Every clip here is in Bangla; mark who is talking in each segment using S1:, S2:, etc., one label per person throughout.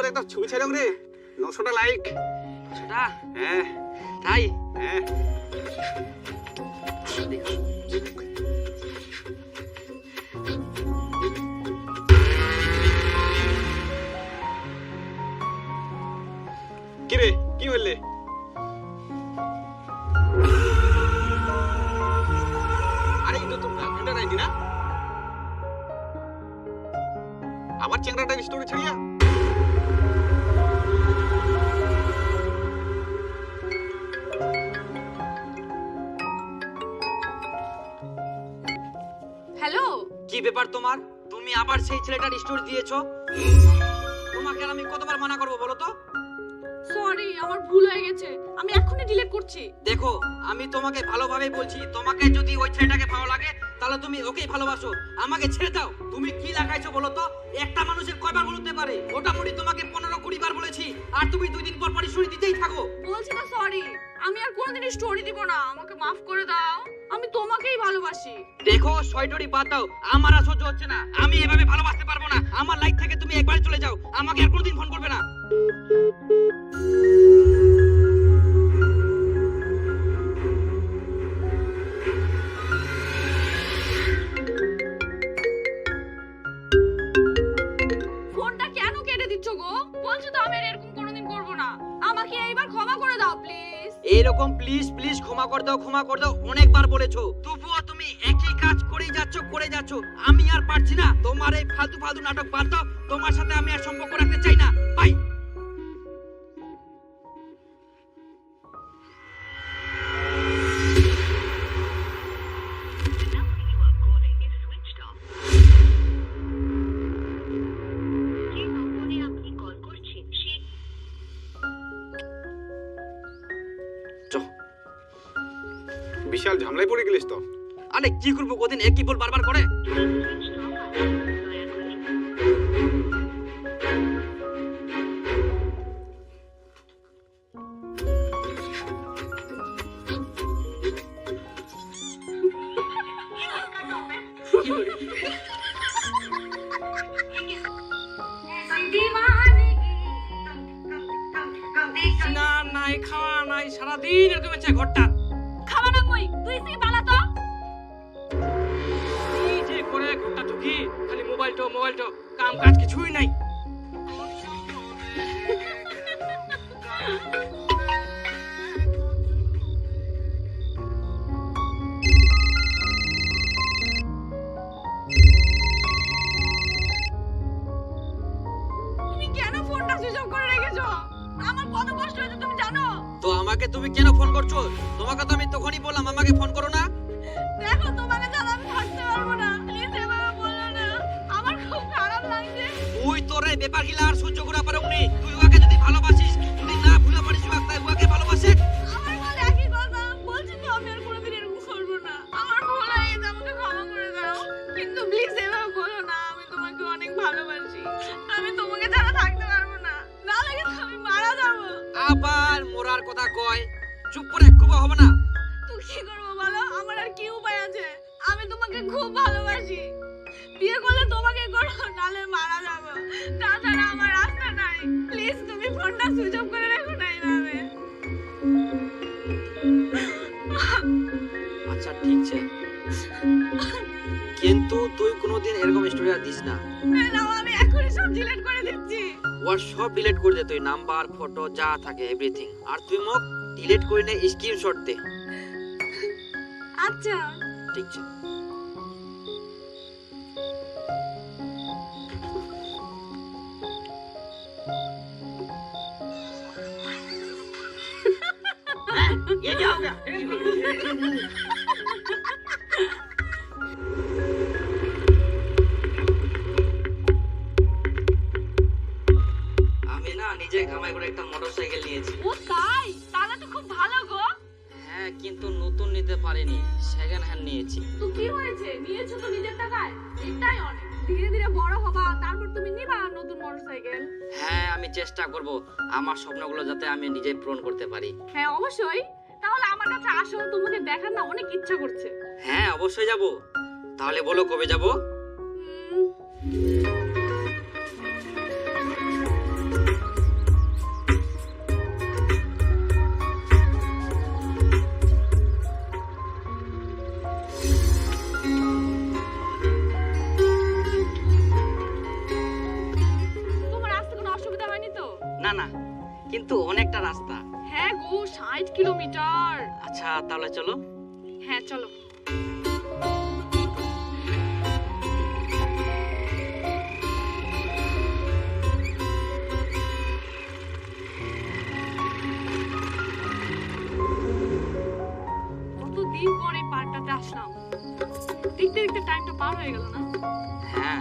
S1: আমাদের একটা ছবি ছেড়ে রে 900টা লাইক।
S2: সেটা
S1: হ্যাঁ
S2: তাই
S1: হ্যাঁ কি রে কি বললে? আরে এটা তো গার্লফ্রেন্ডের আইডি না? আবার চ্যাংড়াটার স্টোরি ছাড়িয়া
S3: হ্যালো,
S2: কি ব্যাপার তোমার? তুমি আবার সেই ছেলেটার স্টোরি দিয়েছো? তোমাকে আর আমি কতবার মানা করবো বলো তো?
S3: সরি আমার ভুল হয়ে গেছে, আমি এক্ষুনি ডিলিট করছি।
S2: দেখো আমি তোমাকে ভালোভাবেই বলছি, তোমাকে যদি ওই ছেলেটাকে ভালো লাগে তাহলে তুমি ওকেই ভালোবাসো, আমাকে ছেড়ে দাও। তুমি কি লাগাইছো বলো তো? একটা মানুষের কয়বার বলতে পারে? মোটামুটি তোমাকে 15-20 বার বলেছি, আর তুমি 2 দিন পর পর স্টোরি দিতেই থাকো।
S3: বলছি না সরি, আমি আর কোনোদিন স্টোরি দিব না, আমাকে মাফ করে দাও, আমি তোমাকেই ভালোবাসি।
S2: দেখো সয়টরি বাদ দাও, আমার আর সহ্য হচ্ছে না, আমি এভাবে ভালোবাসতে পারবো না। আমার লাইফ থেকে তুমি একবার চলে যাও, আমাকে আর কোনোদিন ফোন করবে না।
S3: ফোনটা কেন কেটে দিচ্ছ গো? বলছি তো আমি আর এরকম কোনোদিন করব না, আমাকে এইবার ক্ষমা করে দাও প্লিজ।
S2: এইরকম প্লিজ প্লিজ ক্ষমা করে দাও, ক্ষমা করে দাও অনেকবার বলেছো, তবুও তুমি একই কাজ করেই যাচ্ছ। আমি আর পারছি না, তোমার এই ফালতু ফালতু নাটক বাদ দাও, তোমার সাথে আমি আর সম্পর্ক রাখতে চাই না। বাই।
S1: বিশাল ঝামেলায় পড়ে গেলিস তো।
S2: আরে কি করবো, কদিন একই বল বারবার করে। না নাই খাওয়া নাই, সারাদিন এরকম হচ্ছে ঘরটা।
S3: খাওয়া না কই, তুই সি পালা তো।
S2: এই যে করে ঘরটা ঢুকি, খালি মোবাইল তো কাম কাজ কিছুই নাই।
S3: তুমি কেন ফোনটা সুইচ অফ করে রেখেছো? আমার কত কষ্ট হয়েছে তুমি জানো?
S2: তো আমাকে তুমি কেন ফোন করছো? তোমাকে তো আমি তখনই বললাম আমাকে ফোন করো না।
S3: দেখো তোমাকে ছাড়া আমি থাকতে পারবো না, প্লিজ এভাবে বলো না, আমার খুব খারাপ লাগছে।
S2: তুই তোরে ব্যাপার গিলা আর সহ্য করা পারো নি। তুই ওকে যদি ভালোবাসিস, যদি না ভুলে পারিস তাই ওকে ভালোবাসে।
S3: আমার বলে একই কথা, বলছি তো আমি আর কোনোদিন এরকম করবো না, আমার ভুল হয়ে গেছে, আমাকে ক্ষমা করে দাও। কিন্তু প্লিজ এভাবে বলো না, আমি তোমাকে অনেক ভালোবাসি, আমি তোমাকে ছাড়া থাকতে পারবো না, না লাগে তো আমি মারা যাবো।
S2: আবার মোরার কথা কয়, চুপ করে খুব হবে না।
S3: তুই কি করবো বলো, আমার আর কি উপায় আছে? আমি তোমাকে খুব ভালোবাসি, বিয়ে করলে তোমাকে করবো, নালে মারা যাবো, তাছাড়া আমার রাস্তা নাই। প্লিজ তুমি ফোনটা সুইচ অফ করে রেখো না এইভাবে।
S2: আচ্ছা ঠিক আছে, কিন্তু তুই কোনোদিন এরকম স্টোরি আর দিস না।
S3: নাও আমি এখনই সব ডিলিট করে দিচ্ছি।
S2: ওর সব ডিলিট করে দে, তুই নাম্বার ফটো যা থাকে এভরিথিং। আর তুই মোক ডিলিট করে নে, স্ক্রিনশট দে।
S3: আচ্ছা
S2: ঠিক আছে। ये क्या हो गया? আমি না নিজে কামাই করে একটা মোটরসাইকেল নিয়েছি।
S3: ও তাই? তাহলে তো খুব ভালো গো।
S2: হ্যাঁ কিন্তু নতুন নিতে পারিনি, সেকেন্ড হ্যান্ড নিয়েছি।
S3: তো কি হয়েছে, নিয়েছো তো নিজের টাকায়, এটাই অনেক। ধীরে ধীরে বড় হবা, তারপর তুমি নিবা নতুন মোটরসাইকেল।
S2: হ্যাঁ আমি চেষ্টা করব আমার স্বপ্নগুলো যাতে আমি নিজে পূরণ করতে পারি।
S3: হ্যাঁ অবশ্যই, তাহলে আমার কাছে আসো, তোমাকে দেখার না অনেক ইচ্ছা করছে।
S2: হ্যাঁ অবশ্যই যাব। তাহলে বলো কবে যাব?
S3: ডর।
S2: আচ্ছা তাহলে চলো।
S3: হ্যাঁ চলো। কতদিন পরে পার্কটাতে আসলাম, দেখতে দেখতে টাইমটা পার হয়ে গেল না।
S2: হ্যাঁ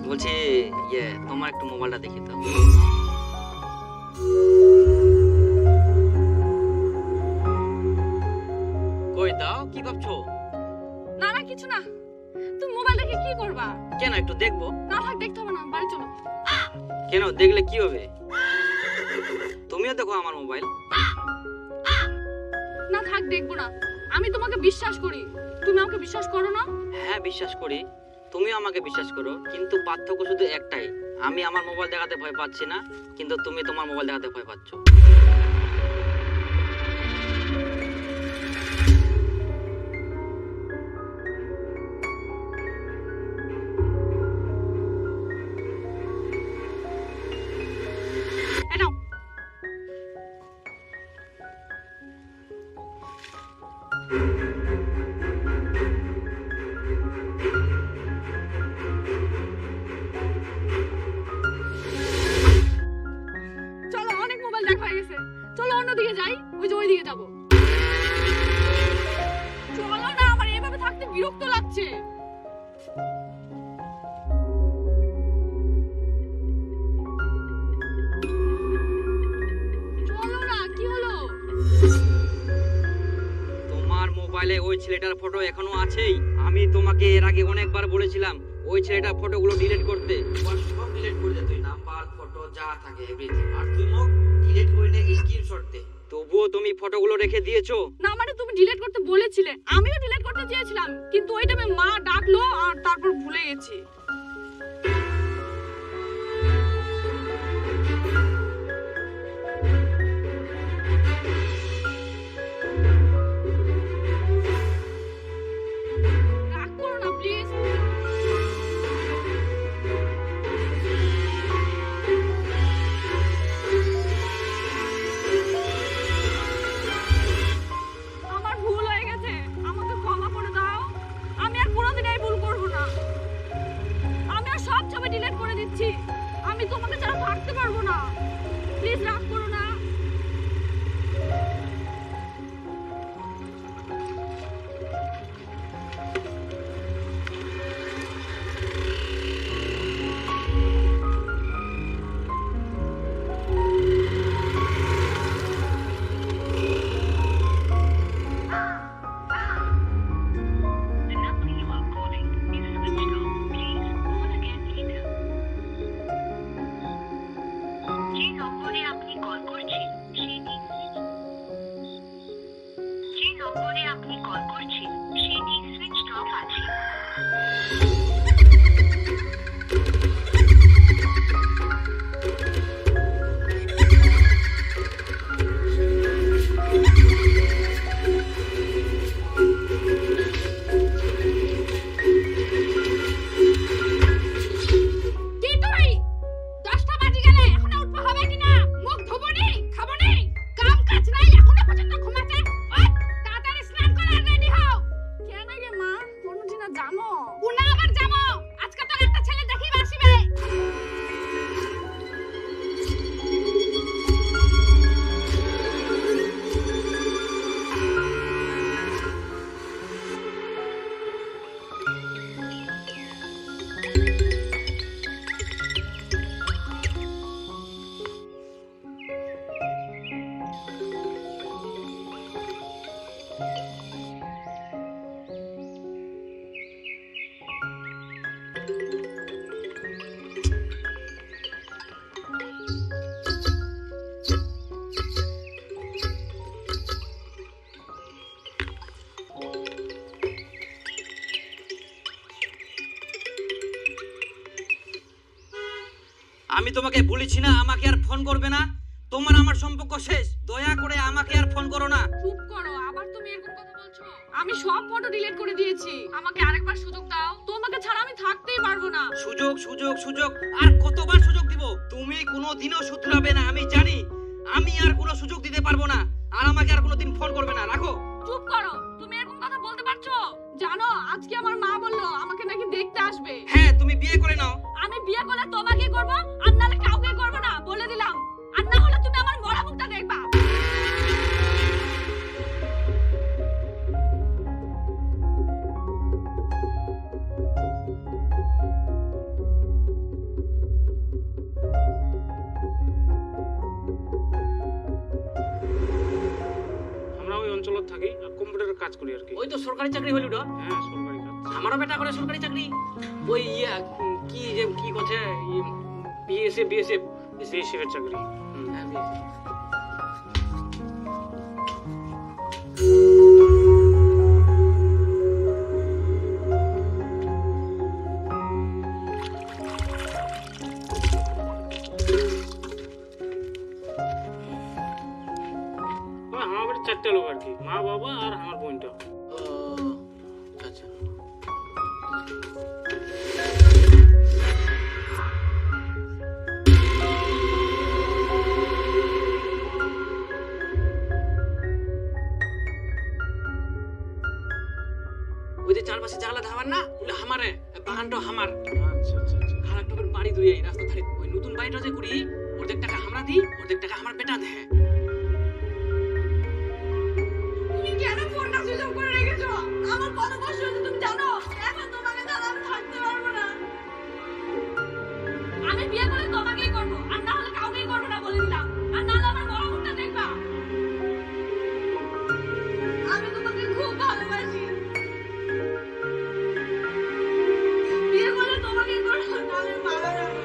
S2: বলছি তোমার একটু মোবাইলটা দেখি তো। কই দাও, কি ভাবছো?
S3: না না কিছু না, তুমি মোবাইল দেখে কি করবা?
S2: কেন একটু দেখবো?
S3: না থাক, দেখতে হবে না, বাড়ি চলো।
S2: কেন, দেখলে কি হবে? তুমিও দেখো আমার মোবাইল।
S3: না থাক, দেখবো না। আমি তোমাকে বিশ্বাস করি, তুমি আমাকে বিশ্বাস করো না?
S2: হ্যাঁ বিশ্বাস করি, তুমিও আমাকে বিশ্বাস করো, কিন্তু পার্থক্য শুধু একটাই, আমি আমার মোবাইল দেখাতে ভয় পাচ্ছি না, কিন্তু তুমি তোমার মোবাইল দেখাতে ভয় পাচ্ছ।
S3: এই নাও। চলো, অনেক মোবাইল দেখা হয়ে গেছে, চলো অন্যদিকে যাই, ওই যে ওইদিকে যাবো। চলো না, আমার এভাবে থাকতে বিরক্ত লাগছে। চলো না, কি হলো?
S2: তোমার মোবাইলে ওই ছেলেটার ফটো এখনো আছেই। আমি তোমাকে এর আগে অনেকবার বলেছিলাম ওই ছেলেটার ফটোগুলো ডিলিট করতে, আর সব ডিলিট করে দে তুই, নাম্বার ফটো যা থাকে এভরিথিং, আর তুই মুখ ডিলিট করে নে স্ক্রিনশট দে। তবুও তুমি ফটোগুলো রেখে দিয়েছো।
S3: না মানে তুমি ডিলিট করতে বলেছিলে, আমিও ডিলিট করতে চেয়েছিলাম, কিন্তু ওই টাইমে মা ডাকলো আর তারপর ভুলে গেছি। রাগ করো না প্লিজ। আমার ভুল হয়ে গেছে, আমাকে ক্ষমা করে দাও। আমি আর কোনোদিন এই ভুল করব না। আমি আর সব ছবি ডিলিট করে দিচ্ছি, আমি তোমাকে ছাড়া থাকতে পারবো না। প্লিজ রাগ করো না।
S4: The number you are calling is switched off. Please call again later. যে নম্বরে আপনি কল করছেন সেটি সুইচড অফ আছে।
S3: কি তুমি 10টা বাজে গেলে এখনো উঠতে হবে কিনা? মুখ ধোবো নি, খাবো নি, কাম কাজ নাই, এখনো পর্যন্ত ঘুমাতে। ওই তাড়াতাড়ি স্নান করে রেডি হও। কেন রে মা, কোনদিন না জানো? কোনা আবার জানো? আজকে তো একটা ছেলে দেখি আসবে।
S2: আমি তোমাকে বলেছি না আমাকে আর ফোন করবে না, তোমার আমার সম্পর্ক শেষ, দয়া করে আমাকে আর ফোন করো না।
S3: চুপ করো, আবার তুমি এরকম কথা বলছো? আমি সব ফটো ডিলিট করে দিয়েছি, আমাকে আরেকবার সুযোগ দাও। তোমাকে ছাড়া আমি থাকতেই পারবো না।
S2: সুযোগ সুযোগ সুযোগ, আর কতবার সুযোগ দিব? তুমি কোনোদিনও শুধরাবে না, আমি জানি। আমি আর কোনো সুযোগ দিতে পারবো না, আর আমাকে আর কোনোদিন ফোন করবে না, রাখো।
S3: চুপ করো, তুমি এরকম কথা বলতে পারছো? জানো আজকে আমার মা বললো আমাকে নাকি দেখতে আসবে।
S2: হ্যাঁ, তুমি বিয়ে করে নাও।
S3: আমি বিয়ে করলে তোমাকে করব, আর নাহলে কাউকে করব না, বলে দিলাম। আর না হলে তুমি আমার মরা মুখটা দেখবা।
S5: আমরা ওই অঞ্চলত থাকি আর কম্পিউটারের কাজ করি আর কি।
S2: ওই তো সরকারি চাকরি হইল না?
S5: হ্যাঁ, সরকারি কাজ।
S2: আমারও বেটা করে সরকারি চাকরি। ওই কি যে কি করছে, বিএসএফ
S5: বিএসএফ এর চাকরি।
S2: হ্যাঁ, BSF।
S5: আমার বাড়ির 4টে লোক আর কি, মা বাবা আর আমার বোনটা।
S2: ও, আচ্ছা। ওই যে চারপাশে জানলা ধাবার না, ওগুলো হামারে, বাগানটা হামার।
S5: আচ্ছা আচ্ছা আচ্ছা।
S2: আর একটা করে বাড়ি দূরে, এই রাস্তা ধারে ওই নতুন বাড়িটা যে করি, অর্ধেক টাকা আমরা দিই, অর্ধেক টাকা আমার বেটা দেয়।
S3: তুমি কেন ফোনটা সুইচ অফ করে রেখেছো? আমার কত কষ্ট হচ্ছে তুমি জানো? এখন তোমাকে ছাড়া আমি থাকতে পারবো না। আমি বিয়ে করলে তোমাকেই করবো, আর না হলে কাউকেই করবো না, বলে দিলাম। আর না হলে আমার মরা মুখটা দেখবা। আমি তোমাকে খুব ভালোবাসি। বিয়ে করলে তোমাকেই করবো, নাহলে মারা যাবো।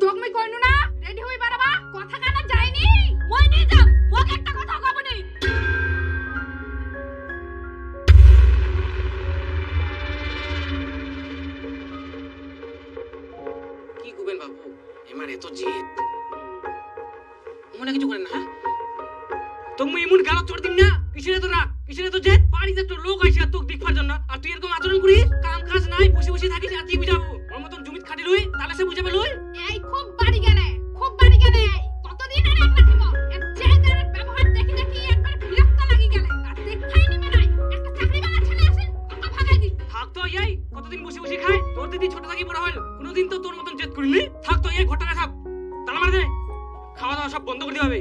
S3: তুমি কইনো না রেডি হই বাড়াবা, কথা কানা যায়নি, মই নিয়ে যাম, মোক একটা কথা কব নি।
S2: কি করবেন বাবু, এমার এত জেদ, মনে কিছু করেন না? হ্যাঁ, তুমি এমন গাল চড় দিন না, কিসের এত রাগ, কিসের এত জেদ? বাড়িতে একটা লোক আইছে তোকে দেখবার জন্য, আর তুই এরকম আচরণ করিস, কাম কাজ নাই, বসে বসে থাকিস, আর কি বুঝাবো? ওর মতন জমিত খাটি লই, তাহলে সে বুঝাবে লই।
S3: এই খুব বাড়ি গেলে, খুব বাড়ি গেলে, কতদিন আর রাগ রাখিব? এর জেদের ব্যবহার দেখি দেখি একবার বিরক্ত লাগি গেলে, আর দেখাই নিবে নাই। একটা চাকরিওয়ালা ছেলে আছে, ওকে ভাগাই দি।
S2: থাক তো এই, কতদিন বসে বসে খায়? তোর দিদি ছোট থাকি বড় হল, কোনোদিন তো তোর মতন জেদ করিনি। থাক তো এই, ঘরটা থাক, তালা মারে দে, খাওয়া দাওয়া সব বন্ধ করে দিতে হবে।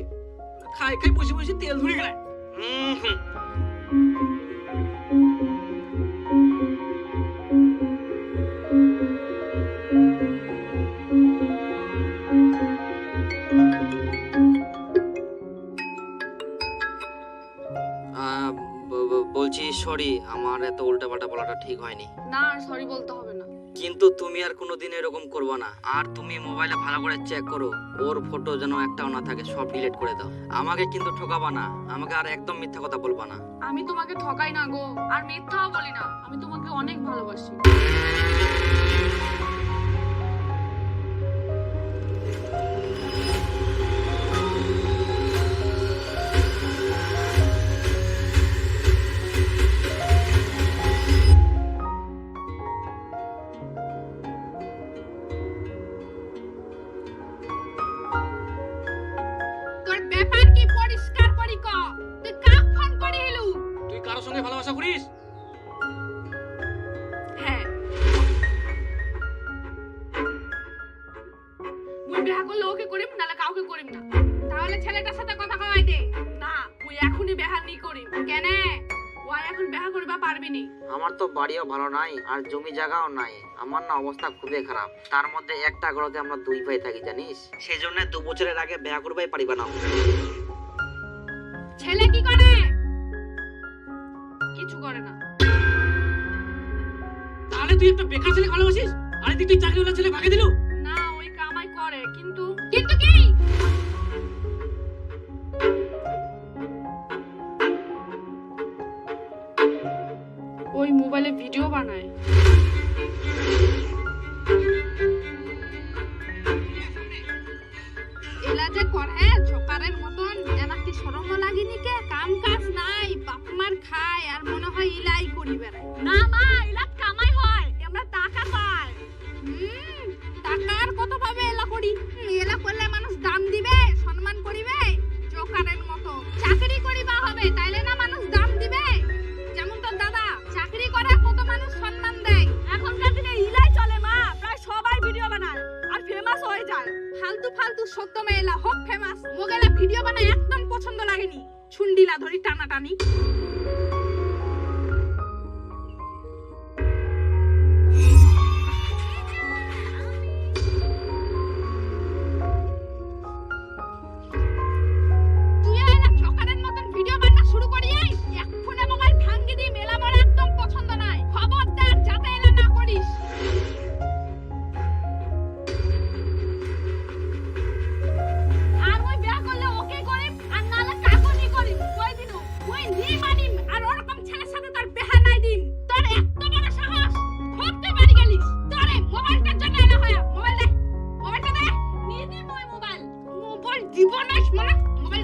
S2: খাই খাই বসে বসে তেল ধরে গেলে। বলছি সরি, আমার এত উল্টাপাল্টা বলাটা ঠিক হয়নি।
S3: না আর সরি বলতে হবে না।
S2: কিন্তু তুমি আর কোনোদিন এরকম করবে না। আর তুমি মোবাইলে ভালো করে চেক করো, ওর ফটো যেন একটাও না থাকে, সব ডিলিট করে দাও। আমাকে কিন্তু ঠকাবা না, আমাকে আর একদম মিথ্যা কথা বলবা না।
S3: আমি তোমাকে ঠকাই না গো, আর মিথ্যাও বলি না। আমি তোমাকে অনেক ভালোবাসি। তোর ব্যাপার কি পরিষ্কার করি ক? তুই কাক ফোন করে এলু?
S2: তুই কারোর সঙ্গে ভালোবাসা করিস?
S3: হ্যাঁ, মুই বিয়া করলে ওকে করিম, নালে কাউকে করিম না। তাহলে ছেলেটার সাথে কথা কওয়াই দে। না, মুই এখনই বিয়া নি করিম। কেনে? ওই এখন বিয়া করবা পারবি নি।
S2: আমার তো বাড়িও ভালো নাই, আর জমি জায়গাও নাই। আমার না অবস্থা খুবই খারাপ। তার মধ্যে একটা ঘরতে আমরা দুই ভাই থাকি, জানিস? সেই জন্য 2 বছরের আগে বিয়া করবাই পারিবা না।
S3: ছেলে কি করে? কিছু করে না।
S2: তাহলে তুই একটা বেকার ছেলে ভালোবাসিস, আর তুই চাকরিওয়ালা ছেলে ভাগে দিলু?
S3: না, ওই কামাই করে, কিন্তু কিন্তু কি? ওই মোবাইলে ভিডিও বানায়। এলা যে করে ছোকারের মতন, এলা কি শরম লাগেনি কে? কাম কাজ নাই, বাপ মার খায়, আর মনে হয় ইলাই করি বেড়ায়। না মা, ইলা কামাই হয়, আমরা টাকা পাই। টাকার কত পাবে এলা করি? খুব ফেমাস মোগেলা ভিডিও বানায় একদম পছন্দ লাগেনি ছুন্ডিলা ধরি টানাটানি তুই এলা ঠকারের মতন ভিডিও বানা শুরু করিস এক্ষুনি মোবাইল ভাঙ্গি দি মেলা আমার একদম পছন্দ নাই খবরদার যাতে এলা না করিস আর ওই বিয়া করলে ওকে করিম আর নালে কাকনি করিম কই দিন ওই নি মানিম আর ওরকম ছেলের সাথে তার বিয়া নাই দিম তোর এত বড় সাহস খুব তুই বাড়ি গেলিস তোরে মোবাইলটার জন্য এলা হয় মোবাইলটা দে নিয়ে দিম ওই মোবাইল দিব না মানে মোবাইল